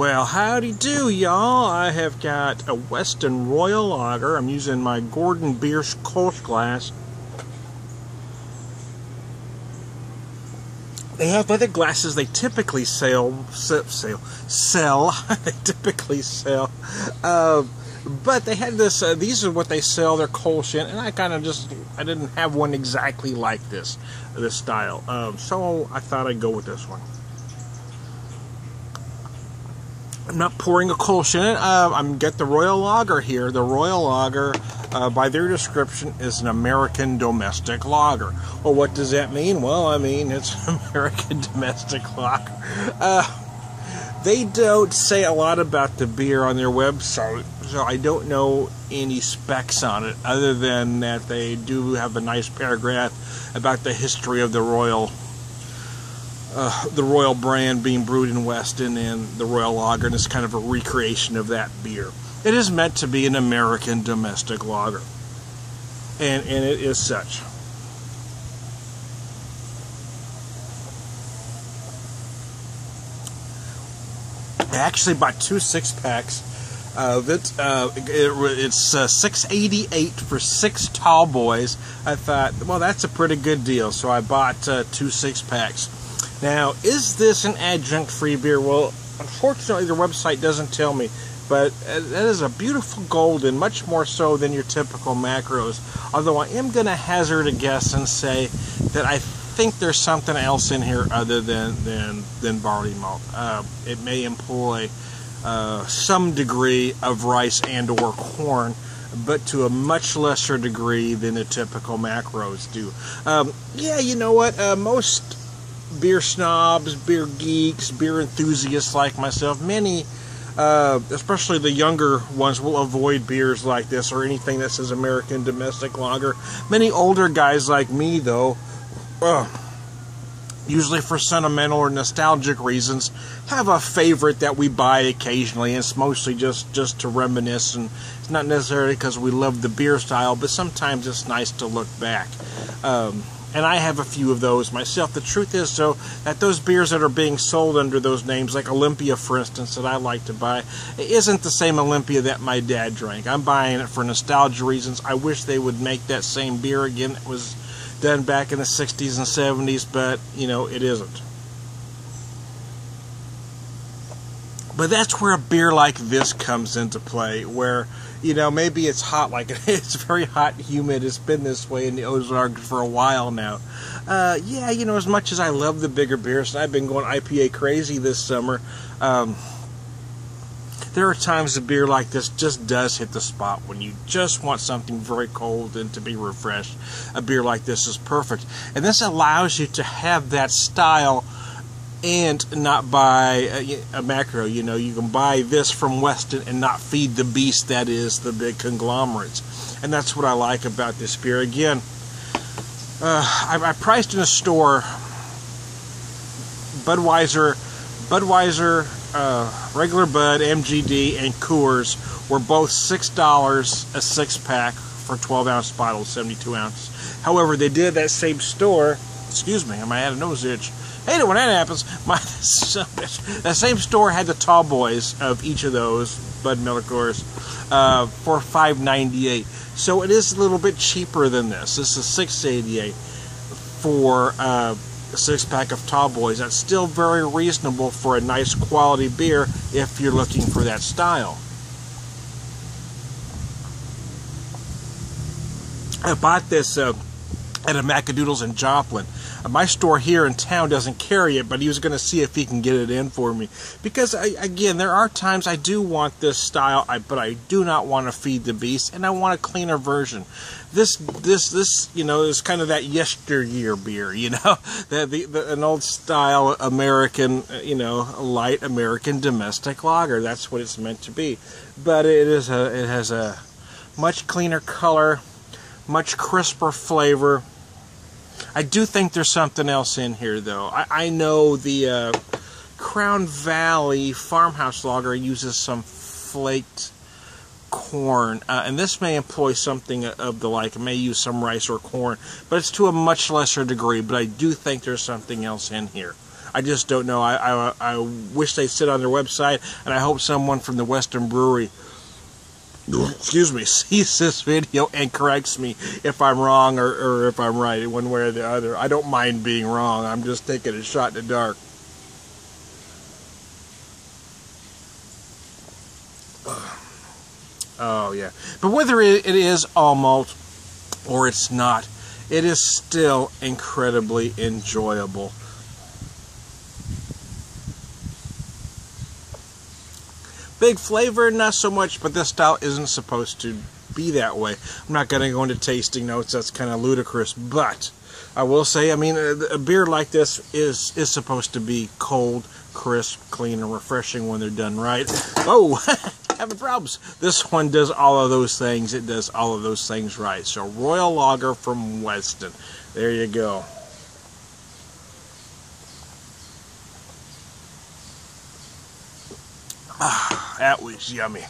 Well, howdy do, y'all. I have got a Weston Royal Lager. I'm using my Gordon Beer Kolsch glass. They have other glasses they typically sell. They typically sell. But they had this, these are what they sell, their Kolsch in, and I kind of I didn't have one exactly like this style. So I thought I'd go with this one. I'm not pouring a Kolsch in it. I'm get the Royal Lager here. The Royal Lager, by their description, is an American domestic lager. Well, what does that mean? Well, I mean, it's an American domestic lager. They don't say a lot about the beer on their website, so I don't know any specs on it, other than that they do have a nice paragraph about the history of the Royal brand being brewed in Weston, and the Royal Lager, and it's kind of a recreation of that beer. It is meant to be an American domestic lager, and it is such. I actually bought 2 6-packs of it. It's $6.88 for 6 tall boys. I thought, well, that's a pretty good deal, so I bought 2 6-packs. Now, is this an adjunct-free beer? Well, unfortunately, their website doesn't tell me, but that is a beautiful golden, much more so than your typical macros. Although I am going to hazard a guess and say that I think there's something else in here other than barley malt. It may employ some degree of rice and or corn, but to a much lesser degree than the typical macros do. Yeah, you know what? Most beer snobs, beer geeks, beer enthusiasts like myself, many, especially the younger ones, will avoid beers like this or anything that says American domestic lager. Many older guys like me, though, usually for sentimental or nostalgic reasons, have a favorite that we buy occasionally, and it's mostly just to reminisce, and it's not necessarily because we love the beer style, but sometimes it's nice to look back. And I have a few of those myself. The truth is, though, that those beers that are being sold under those names, like Olympia, for instance, that I like to buy, it isn't the same Olympia that my dad drank. I'm buying it for nostalgia reasons. I wish they would make that same beer again that was done back in the 60s and 70s, but, you know, it isn't. But that's where a beer like this comes into play, where, you know, maybe it's hot, like it's very hot and humid. It's been this way in the Ozarks for a while now. Yeah, you know, as much as I love the bigger beers, and I've been going IPA crazy this summer, there are times a beer like this just does hit the spot when you just want something very cold and to be refreshed. A beer like this is perfect. And this allows you to have that style and not buy a macro. You know, you can buy this from Weston and not feed the beast that is the big conglomerates. And that's what I like about this beer. Again, I priced in a store Budweiser, regular Bud, MGD, and Coors were both $6 a 6-pack for 12-ounce bottles, 72 ounces. However, they did that same store, excuse me, I might have a nose itch. Hate it when that happens. That same store had the tall boys of each of those, Bud, Miller, Coors, for $5.98. So it is a little bit cheaper than this. This is $6.88 for a 6-pack of tall boys. That's still very reasonable for a nice quality beer if you're looking for that style. I bought this at a Macadoodles in Joplin. My store here in town doesn't carry it, but he was going to see if he can get it in for me. Because, again, there are times I do want this style, but I do not want to feed the beast, and I want a cleaner version. This, you know, is kind of that yesteryear beer, you know, an old style American, you know, light American domestic lager. That's what it's meant to be. But it has a much cleaner color, much crisper flavor. I do think there's something else in here, though. I know the Crown Valley Farmhouse Lager uses some flaked corn, and this may employ something of the like. It may use some rice or corn, but it's to a much lesser degree. But I do think there's something else in here. I just don't know. I wish they'd sit on their website, and I hope someone from the Weston Brewery, excuse me, sees this video and corrects me if I'm wrong or if I'm right, one way or the other. I don't mind being wrong. I'm just taking a shot in the dark. Oh yeah, but whether it is all malt or it's not, it is still incredibly enjoyable. Big flavor, not so much, but this style isn't supposed to be that way. I'm not going to go into tasting notes, that's kind of ludicrous, but I will say, I mean, a beer like this is supposed to be cold, crisp, clean, and refreshing when they're done right. Oh, having problems. This one does all of those things. It does all of those things right. So, Royal Lager from Weston. There you go. Ah, that was yummy.